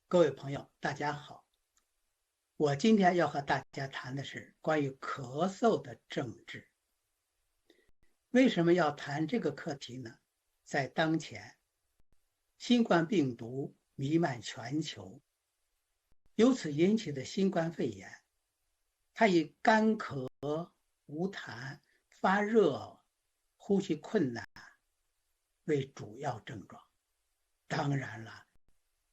各位朋友，大家好。我今天要和大家谈的是关于咳嗽的政治。为什么要谈这个课题呢？在当前，新冠病毒弥漫全球，由此引起的新冠肺炎，它以干咳、无痰、发热、呼吸困难为主要症状。当然了，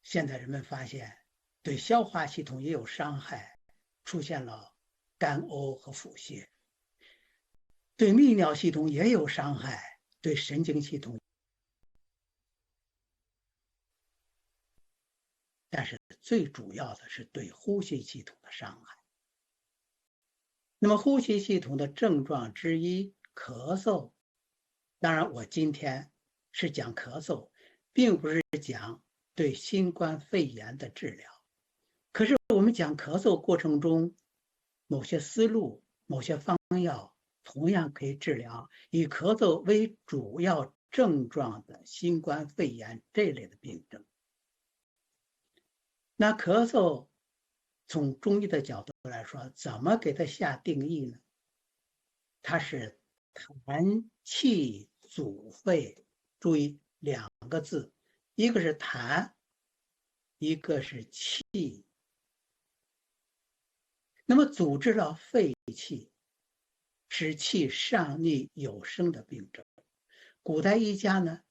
现在人们发现对消化系统也有伤害，出现了干呕和腹泻；对泌尿系统也有伤害，对神经系统，但是最主要的是对呼吸系统的伤害。那么呼吸系统的症状之一，咳嗽，当然我今天是讲咳嗽，并不是讲对新冠肺炎的治疗。可是我们讲咳嗽过程中，某些思路、某些方药同样可以治疗以咳嗽为主要症状的新冠肺炎这类的病症。那咳嗽从中医的角度来说，怎么给它下定义呢？它是痰气阻肺，注意两个字，一个是痰，一个是气。那么阻滞了肺气，使气上逆有声的病症。古代医家呢，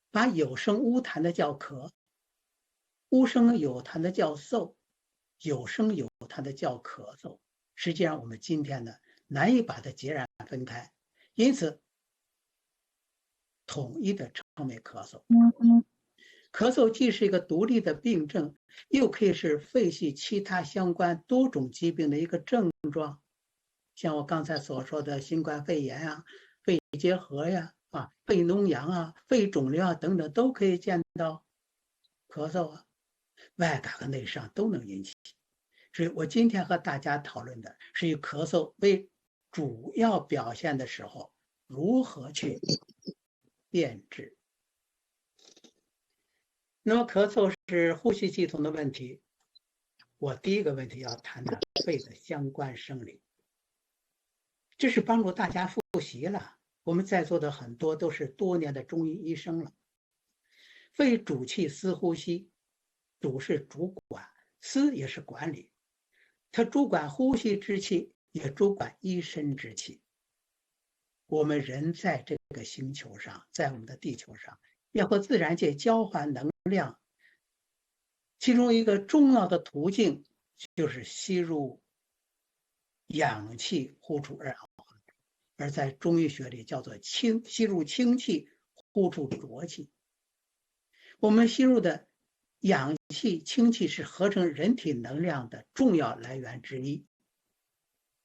把有声无痰的叫咳，无声有痰的叫嗽，有声有痰的叫咳嗽。实际上我们今天呢，难以把它截然分开，因此统一的称为咳嗽。咳嗽既是一个独立的病症，又可以是肺系其他相关多种疾病的一个症状，像我刚才所说的新冠肺炎啊、肺结核呀、肺脓疡啊、肺肿瘤啊等等，都可以见到咳嗽啊，外感和内伤都能引起。所以我今天和大家讨论的是以咳嗽为主要表现的时候，如何去辨治。那么咳嗽是呼吸系统的问题，我第一个问题要谈谈肺的相关生理，这是帮助大家复习了。我们在座的很多都是多年的中医医生了。肺主气司呼吸，主是主管，司也是管理，它主管呼吸之气，也主管一身之气。我们人在这个星球上，在我们的地球上，要和自然界交换能量，其中一个重要的途径就是吸入氧气，呼出二氧化碳，而在中医学里叫做吸入氢气，呼出浊气。我们吸入的氧气、氢气是合成人体能量的重要来源之一，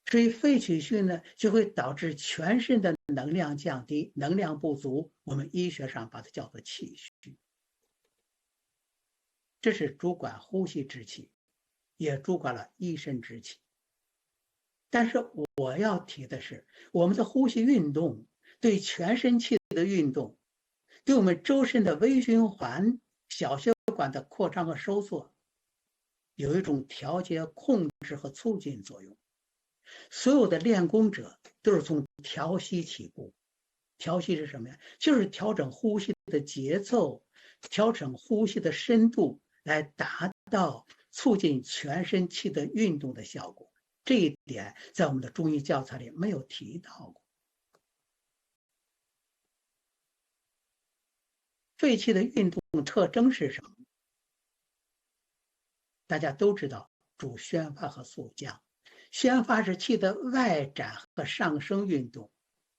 所以肺气虚呢，就会导致全身的能量降低，能量不足，我们医学上把它叫做气虚。这是主管呼吸之气，也主管了一身之气。但是我要提的是，我们的呼吸运动对全身气的运动，对我们周身的微循环、小血管的扩张和收缩，有一种调节、控制和促进作用。所有的练功者都是从调息起步。调息是什么呀？就是调整呼吸的节奏，调整呼吸的深度，来达到促进全身气的运动的效果。这一点在我们的中医教材里没有提到过。肺气的运动特征是什么？大家都知道，主宣发和肃降。宣发是气的外展和上升运动，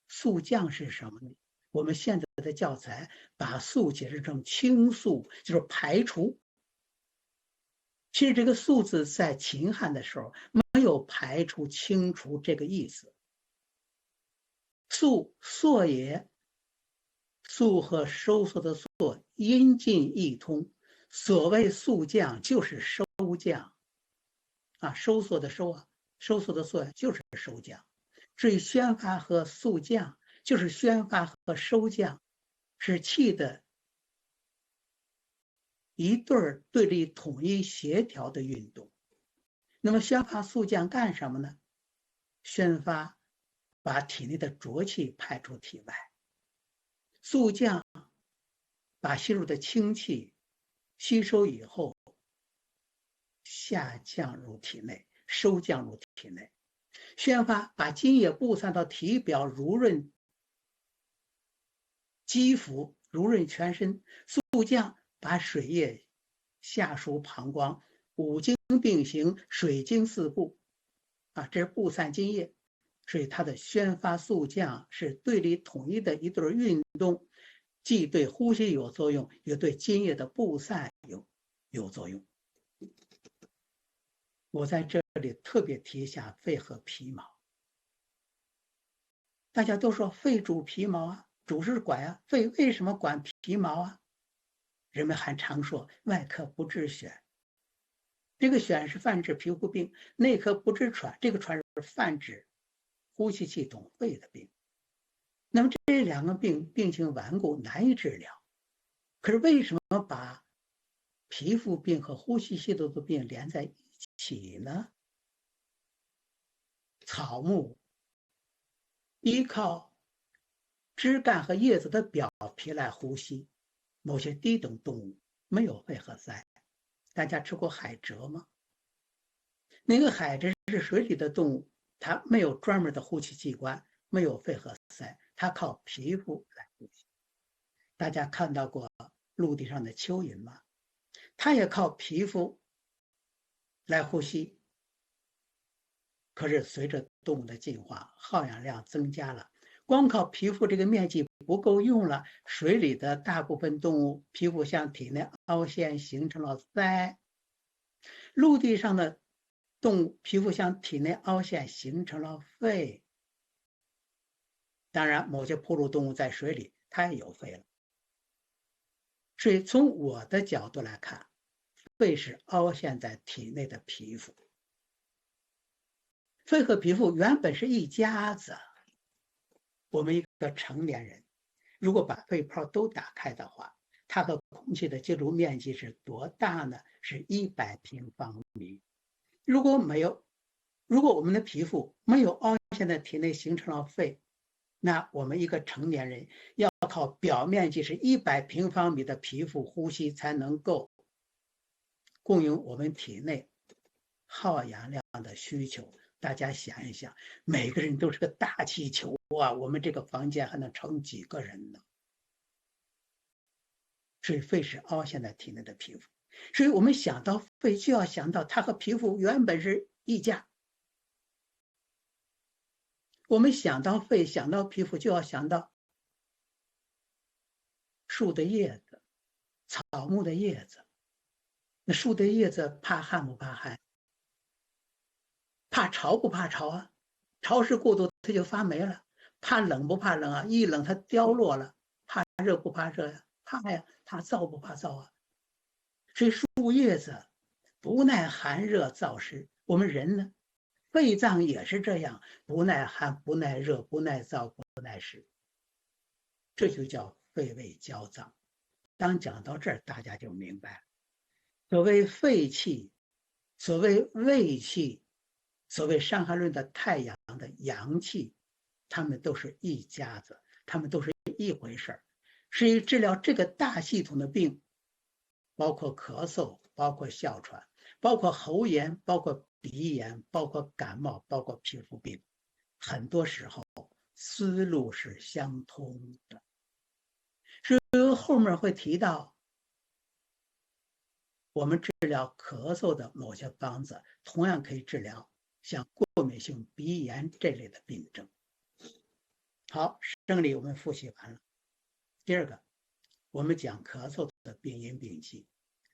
肃降是什么呢？我们现在的教材把肃解释成清肃，就是排除。其实这个肃字在秦汉的时候没有排除、清除这个意思。肃，缩也，肃和收缩的缩，阴尽易通。所谓肃降，就是收降收缩的收收缩的缩就是收降。所以宣发和肃降就是宣发和收降，使气的一对对立统一协调的运动。那么宣发速降干什么呢？宣发把体内的浊气排出体外，速降把吸入的氢气吸收以后下降入体内，收降入体内。宣发把津液布散到体表，濡润肌肤，濡润全身。速降把水液下输膀胱，五经并行，水经四布这是布散津液。所以它的宣发速降是对立统一的一对运动，既对呼吸有作用，也对津液的布散有作用。我在这里特别提一下肺和皮毛。大家都说肺主皮毛主是管肺为什么管皮毛人们还常说外科不治癣，这个癣是泛指皮肤病；内科不治喘，这个喘是泛指呼吸系统肺的病。那么这两个病情顽固，难以治疗。可是为什么把皮肤病和呼吸系统的病连在一起呢？草木依靠枝干和叶子的表皮来呼吸，某些低等动物没有肺和鳃。大家吃过海蜇吗？那个海蜇是水里的动物，它没有专门的呼气器官，没有肺和鳃，它靠皮肤来呼吸。大家看到过陆地上的蚯蚓吗？它也靠皮肤来呼吸。可是随着动物的进化，耗氧量增加了，光靠皮肤这个面积不够用了，水里的大部分动物皮肤向体内凹陷，形成了鳃；陆地上的动物皮肤向体内凹陷，形成了肺。当然，某些哺乳动物在水里它也有肺了。所以从我的角度来看，肺是凹陷在体内的皮肤。肺和皮肤原本是一家子。我们一个成年人，如果把肺泡都打开的话，它和空气的接触面积是多大呢？是100平方米。如果我们的皮肤没有凹陷在体内形成了肺，那我们一个成年人要靠表面积是100平方米的皮肤呼吸，才能够供应我们体内耗氧量的需求。大家想一想，每个人都是个大气球我们这个房间还能盛几个人呢？所以肺是凹陷在体内的皮肤。所以我们想到肺，就要想到它和皮肤原本是一家。我们想到肺，想到皮肤，就要想到树的叶子、草木的叶子。那树的叶子怕旱不怕旱？怕潮不怕潮潮湿过度它就发霉了。怕冷不怕冷一冷它凋落了。怕热不怕热怕呀。怕燥不怕燥所以树叶子不耐寒热燥湿。我们人呢，肺脏也是这样，不耐寒不耐热不耐燥不耐湿。这就叫肺胃交脏。当讲到这儿，大家就明白了。所谓肺气，所谓胃气，所谓《伤寒论》的太阳的阳气，他们都是一家子，他们都是一回事儿。所以治疗这个大系统的病，包括咳嗽，包括哮喘，包括喉炎，包括鼻炎，包括感冒，包括皮肤病，很多时候思路是相通的。所以后面会提到我们治疗咳嗽的某些方子，同样可以治疗像过敏性鼻炎这类的病症。好，生理我们复习完了。第二个，我们讲咳嗽的病因病机，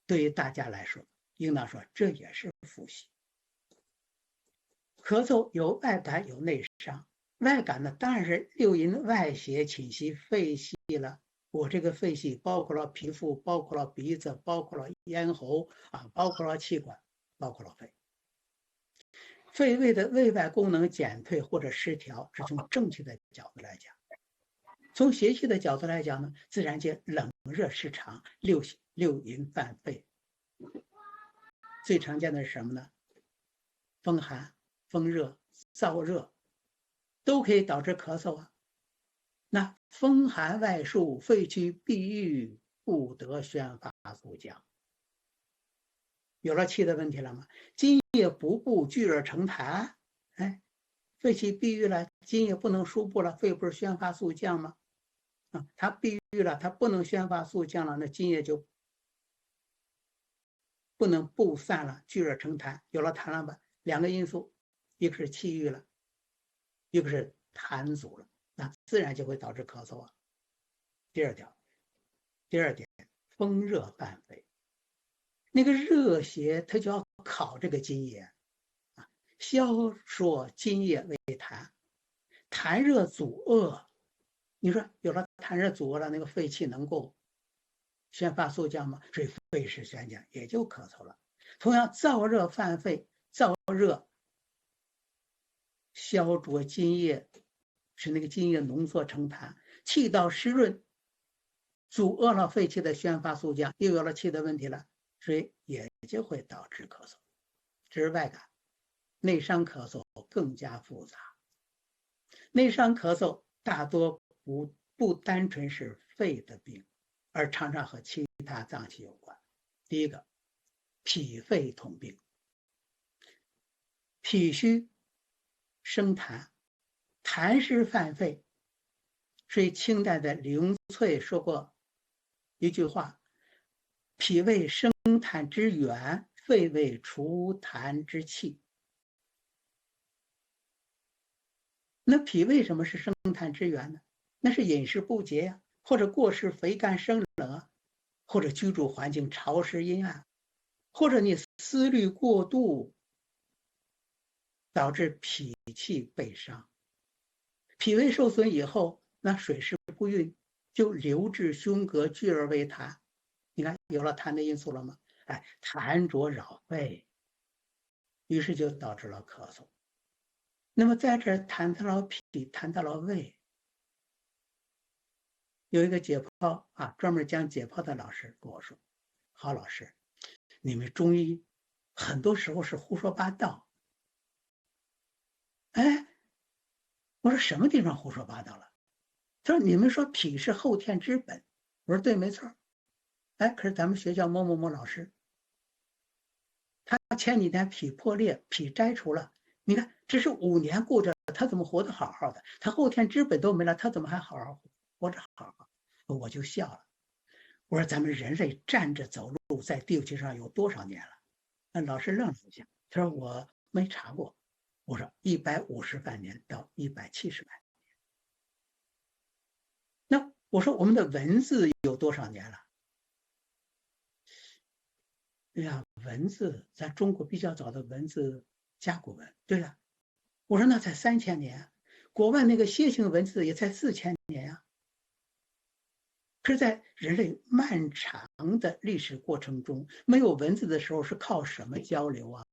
对于大家来说，应当说这也是复习。咳嗽有外感有内伤，外感呢当然是六淫外邪侵袭肺系了。我这个肺系包括了皮肤，包括了鼻子，包括了咽喉包括了气管，包括了肺。肺胃的胃外功能减退或者失调，是从正气的角度来讲。从邪气的角度来讲呢，自然界冷热失常，六淫犯肺。最常见的是什么呢？风寒、风热、燥热都可以导致咳嗽啊。那风寒外束，肺气闭郁，不得宣发速降。有了气的问题了吗？津液不布，聚而成痰，哎，肺气闭郁了，津液不能输布了，肺不是宣发速降吗？啊，它闭郁了，它不能宣发速降了，那津液就不能布散了，聚而成痰。有了痰了吧？两个因素，一个是气郁了，一个是痰阻了，那自然就会导致咳嗽啊。第二点，风热犯肺。那个热邪它就要烤这个津液啊，消说津液为痰，痰热阻遏，你说有了痰热阻遏了，那个肺气能够宣发速降吗？所以肺势宣降，也就咳嗽了。同样，燥热犯肺，燥热消浊津液，使那个津液浓缩成痰，气道湿润，阻遏了肺气的宣发速降，又有了气的问题了。所以也就会导致咳嗽，这是外感。内伤咳嗽更加复杂，内伤咳嗽大多不单纯是肺的病，而常常和其他脏器有关。第一个，脾肺同病，脾虚生痰，痰湿犯肺。所以清代的李永翠说过一句话：脾胃生痰之源，肺为除痰之器。那脾为什么是生痰之源呢？那是饮食不节呀，或者过食肥甘生冷啊，或者居住环境潮湿阴暗，或者你思虑过度，导致脾气被伤。脾胃受损以后，那水湿不运，就流至胸膈，聚而为痰。你看有了痰的因素了吗？哎，痰浊扰肺，于是就导致了咳嗽。那么在这谈到了脾，谈到了胃，有一个解剖啊，专门讲解剖的老师跟我说：“郝老师，你们中医很多时候是胡说八道。”哎，我说什么地方胡说八道了？他说：“你们说脾是后天之本。”我说：“对，没错。”哎，可是咱们学校某某某老师，他前几天脾破裂，脾摘除了。你看，这是5年过着，他怎么活得好好的？他后天之本都没了，他怎么还好好活着好好？我就笑了。我说：“咱们人类站着走路在地球上有多少年了？”那老师愣了一下，他说：“我没查过。”我说：“150万年到170万年。”那我说我们的文字有多少年了？哎呀，文字咱中国比较早的文字甲骨文，对呀。我说那才3000年，国外那个楔形文字也才4000年呀。可是，在人类漫长的历史过程中，没有文字的时候是靠什么交流啊？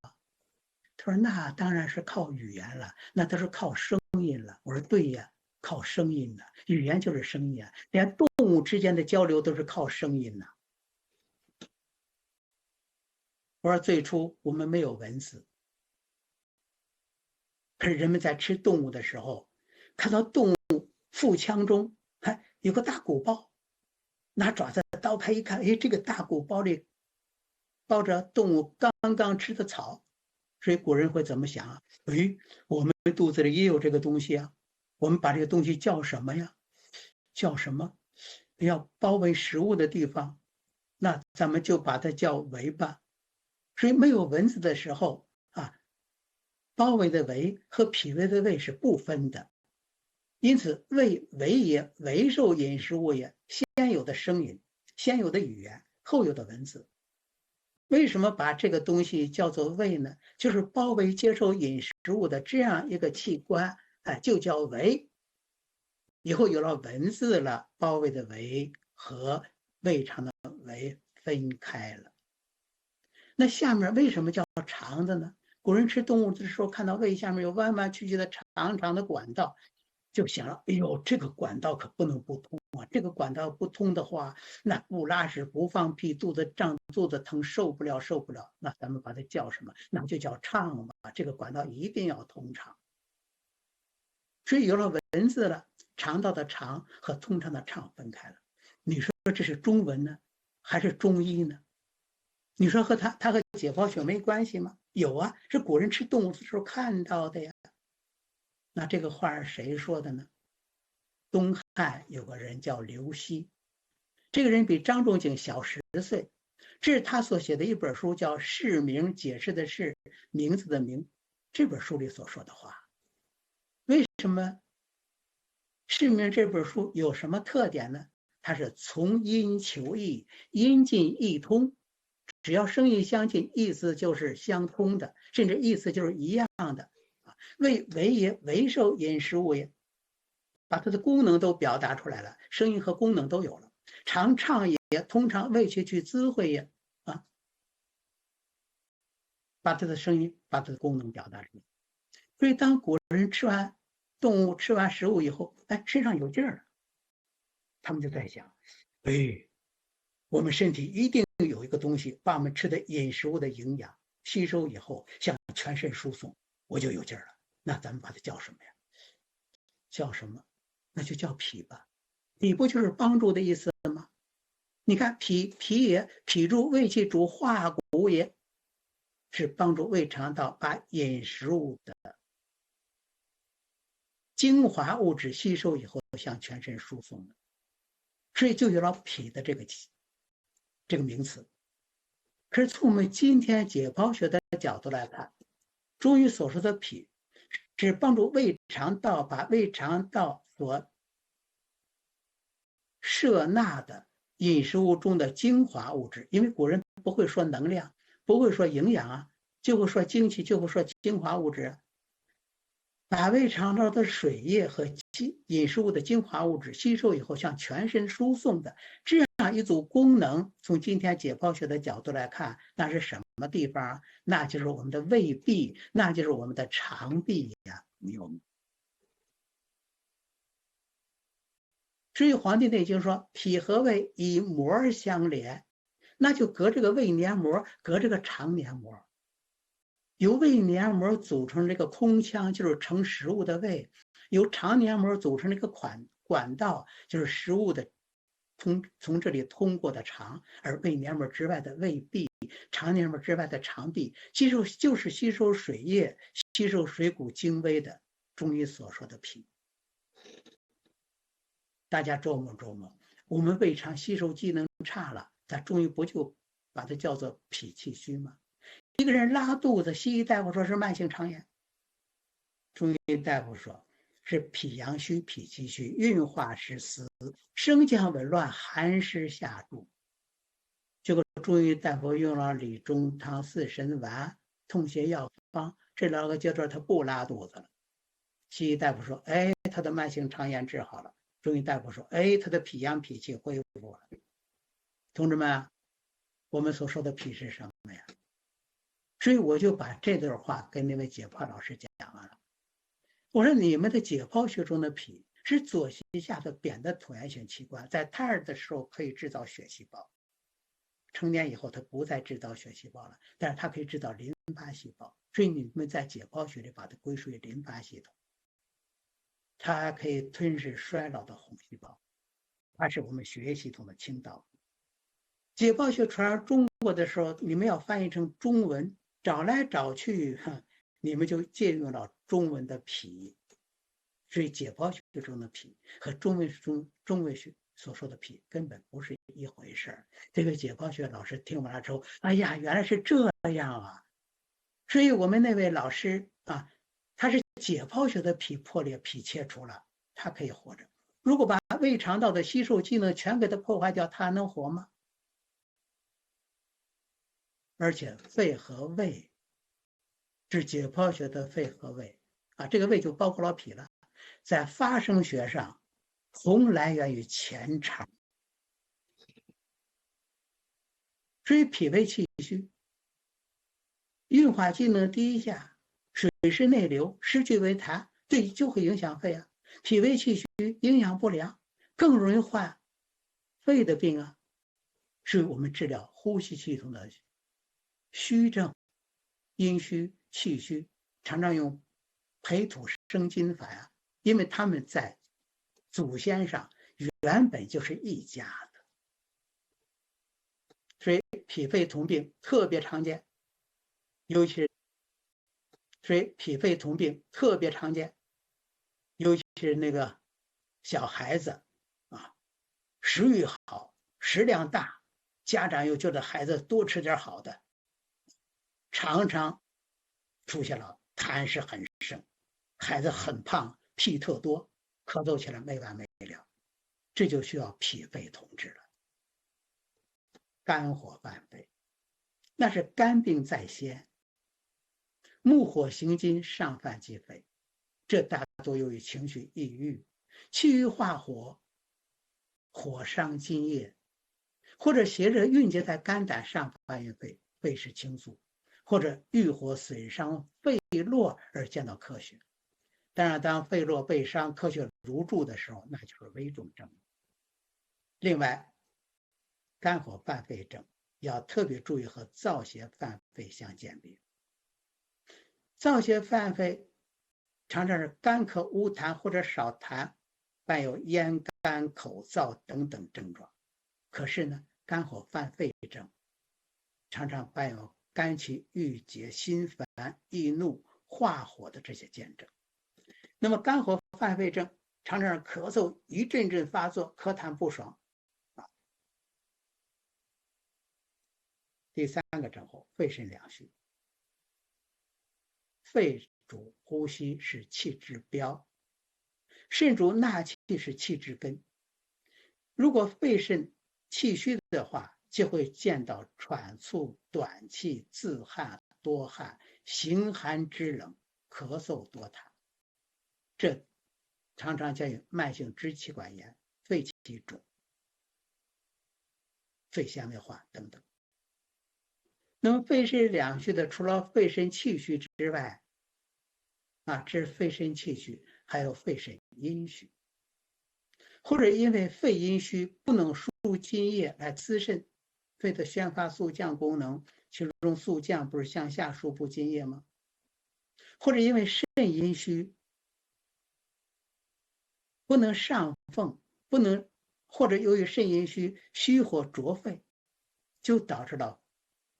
他说：“那当然是靠语言了，那都是靠声音了。”我说：“对呀，靠声音呢，语言就是声音啊，连动物之间的交流都是靠声音呢。”我说：“最初我们没有文字，可是人们在吃动物的时候，看到动物腹腔中还有个大鼓包，拿爪子刀拍一看，哎，这个大鼓包里包着动物刚刚吃的草。所以古人会怎么想啊？哎，我们肚子里也有这个东西啊，我们把这个东西叫什么呀？叫什么？要包围食物的地方，那咱们就把它叫围吧。所以没有文字的时候啊，包围的围和脾胃的胃是不分的。因此胃为也，为受饮食物也，先有的声音，先有的语言，后有的文字。为什么把这个东西叫做胃呢？就是包围接受饮食物的这样一个器官，哎，就叫胃。以后有了文字了，包围的围和胃肠的围分开了。那下面为什么叫肠子呢？古人吃动物的时候，看到胃下面有弯弯曲曲的长长的管道，就想了：哎呦，这个管道可不能不通况，这个管道不通的话，那不拉屎不放屁，肚子胀肚子疼，受不了，那咱们把它叫什么？那就叫畅吧。这个管道一定要通畅。所以有了文字了，肠道的肠和通畅的畅分开了。你说这是中文呢，还是中医呢？你说和它和解剖学没关系吗？有啊，是古人吃动物的时候看到的呀。那这个话是谁说的呢？东汉有个人叫刘熙，这个人比张仲景小10岁，这是他所写的一本书，叫《释名》，解释的是名字的名。这本书里所说的话，为什么《释名》这本书有什么特点呢？它是从音求义，音近义通，只要声音相近，意思就是相通的，甚至意思就是一样的。为也，为受饮食物也，把它的功能都表达出来了，声音和功能都有了。常畅也，通常为其去滋会也啊，把它的声音，把它的功能表达出来。所以当古人吃完动物、吃完食物以后，哎，身上有劲儿了，他们就在想，哎，我们身体一定有一个东西，把我们吃的饮食物的营养吸收以后，向全身输送，我就有劲儿了。那咱们把它叫什么呀？叫什么？那就叫脾吧。脾不就是帮助的意思吗？你看脾也，脾主胃气，主化谷也，是帮助胃肠道把饮食物的精华物质吸收以后向全身输送的，所以就有了脾的这个名词。可是从我们今天解剖学的角度来看，中医所说的脾是帮助胃肠道把胃肠道所摄纳的饮食物中的精华物质，因为古人不会说能量，不会说营养啊，就会说精气，就会说精华物质啊，把胃肠道的水液和饮食物的精华物质吸收以后向全身输送的这样一组功能，从今天解剖学的角度来看，那是什么地方？那就是我们的胃壁，那就是我们的肠壁呀，朋友们。至于《黄帝内经》说脾和胃以膜相连，那就隔这个胃黏膜，隔这个肠黏膜，由胃黏膜组成这个空腔，就是盛食物的胃；由肠黏膜组成这个管道，就是食物的从这里通过的肠，而胃黏膜之外的胃壁，肠黏膜之外的肠壁，就是吸收水液、吸收水谷精微的中医所说的脾。大家琢磨琢磨，我们胃肠吸收机能差了，咱中医不就把它叫做脾气虚吗？一个人拉肚子，西医大夫说是慢性肠炎，中医大夫说是脾阳虚、脾气虚，运化失司，升降紊乱，寒湿下注。结果中医大夫用了理中汤、四神丸、痛泻药方，这2个阶段他不拉肚子了。西医大夫说，哎，他的慢性肠炎治好了。中医大夫说，哎，他的脾阳脾气恢复了。同志们，我们所说的脾是什么呀？所以我就把这段话跟那位解剖老师讲完了。我说你们的解剖学中的脾是左膝下的扁的椭圆形器官，在胎儿的时候可以制造血细胞，成年以后它不再制造血细胞了，但是它可以制造淋巴细胞，所以你们在解剖学里把它归属于淋巴系统。它还可以吞噬衰老的红细胞，它是我们血液系统的清道。解剖学传入中国的时候，你们要翻译成中文，找来找去，你们就借用了中文的脾。所以解剖学中的脾和中文学所说的脾根本不是一回事。这个解剖学老师听完了之后，哎呀，原来是这样啊！所以我们那位老师啊，他是解剖学的脾破裂，脾切除了，他可以活着。如果把胃肠道的吸收机能全给它破坏掉，它还能活吗？而且肺和胃是解剖学的肺和胃啊，这个胃就包括了脾了，在发生学上同来源于前肠，所以脾胃气虚，运化机能低下，水湿内流，失去为痰，对，就会影响肺啊。脾胃气虚，营养不良，更容易患肺的病啊，是我们治疗呼吸系统的虚症、阴虚、气虚，常常用培土生金法啊，因为他们在祖先上原本就是一家的，所以脾肺同病特别常见，尤其是所以脾肺同病特别常见，尤其是那个小孩子啊，食欲好，食量大，家长又觉得孩子多吃点好的，常常出现了痰湿很盛，孩子很胖，屁特多，咳嗽起来没完没了，这就需要脾肺同治了。肝火犯肺，那是肝病在先，木火行金，上犯及肺，这大多由于情绪抑郁，气郁化火，火伤津液，或者携着郁结在肝胆上犯于肺，肺是清肃，或者郁火损伤肺络而见到咳血。当然，当肺络被伤、咳血如注的时候，那就是危重症。另外，肝火犯肺症要特别注意和燥邪犯肺相鉴别。燥邪犯肺常常是干咳无痰或者少痰，伴有咽干、口燥等等症状。可是呢，肝火犯肺症常常伴有肝气郁结、心烦、易怒、化火的这些见证。那么肝火犯肺症常常咳嗽一阵阵发作，咳痰不爽。第三个症候，肺肾两虚。肺主呼吸，是气之标；肾主纳气，是气之根。如果肺肾气虚的话，就会见到喘促、短气、自汗、多汗、形寒肢冷、咳嗽多痰，这常常见于慢性支气管炎、肺气肿、肺纤维化等等。那么肺肾两虚的，除了肺肾气虚之外，这是肺肾气虚，还有肺肾阴虚，或者因为肺阴虚不能输入津液来滋肾，肺的宣发肃降功能，其中肃降不是向下输布津液吗？或者因为肾阴虚不能上奉，不能，或者由于肾阴虚虚火灼肺，就导致了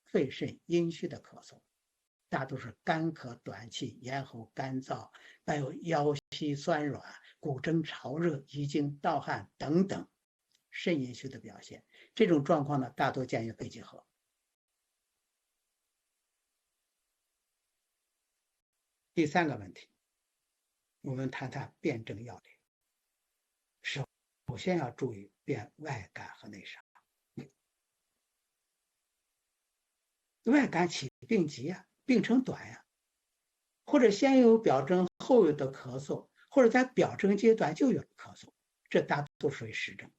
肺肾阴虚的咳嗽，大多是干咳、短气、咽喉干燥，伴有腰膝酸软、骨蒸潮热、遗精盗汗等等肾阴虚的表现。这种状况呢，大多见于肺结核。第三个问题，我们谈谈辨证要领。首先要注意辨外感和内伤。外感起病急啊，病程短呀，或者先有表征后有的咳嗽，或者在表征阶段就有咳嗽，这大多属于实症。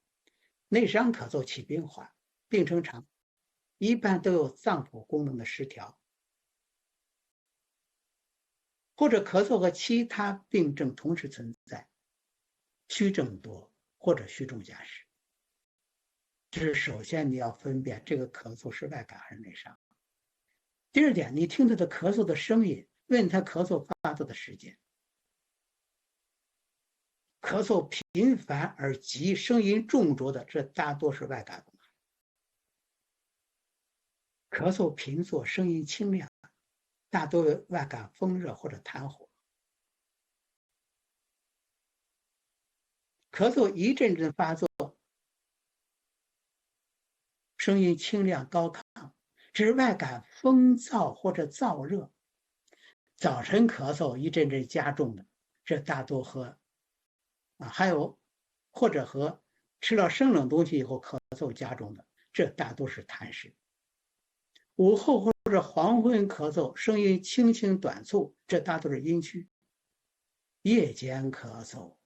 内伤咳嗽起病缓，病程长，一般都有脏腑功能的失调，或者咳嗽和其他病症同时存在，虚症多或者虚重加实。这是首先你要分辨这个咳嗽是外感还是内伤。第二点，你听他的咳嗽的声音，问他咳嗽发作的时间。咳嗽频繁而急，声音重浊的，这大多是外感。咳嗽频作，声音清亮，大多为外感风热或者痰火。咳嗽一阵阵发作，声音清亮高亢，这是外感风燥或者燥热。早晨咳嗽一阵阵加重的，这大多和还有或者和吃了生冷东西以后咳嗽加重的，这大多是痰湿。午后或者黄昏咳嗽，声音轻轻短促，这大多是阴虚。夜间咳嗽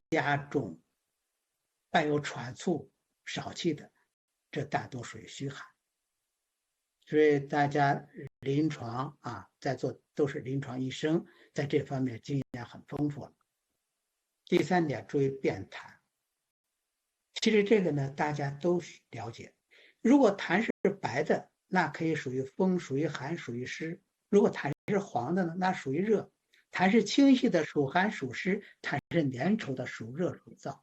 加重，伴有喘促、少气的，这大多属于虚寒。所以大家临床在座都是临床医生，在这方面经验很丰富了。第三点，注意辨痰。其实这个呢，大家都了解。如果痰是白的，那可以属于风，属于寒，属于湿；如果痰是黄的呢，那属于热。痰是清晰的，属寒属湿；痰是粘稠的，属热属燥。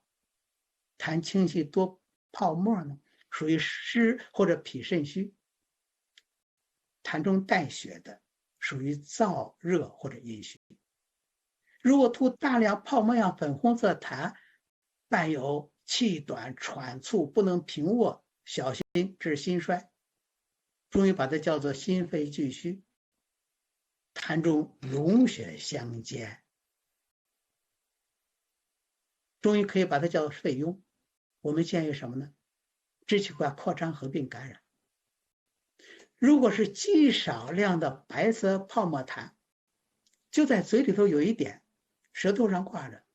痰清晰多泡沫呢，属于湿或者脾肾虚；痰中带血的，属于燥热或者阴虚。如果吐大量泡沫样粉红色痰，伴有气短、喘促、不能平卧，小心致心衰。中医把它叫做心肺俱虚。痰中脓血相间，中医可以把它叫做肺痈。我们建议什么呢？支气管扩张合并感染。如果是极少量的白色泡沫痰，就在嘴里头有一点，舌头上挂着，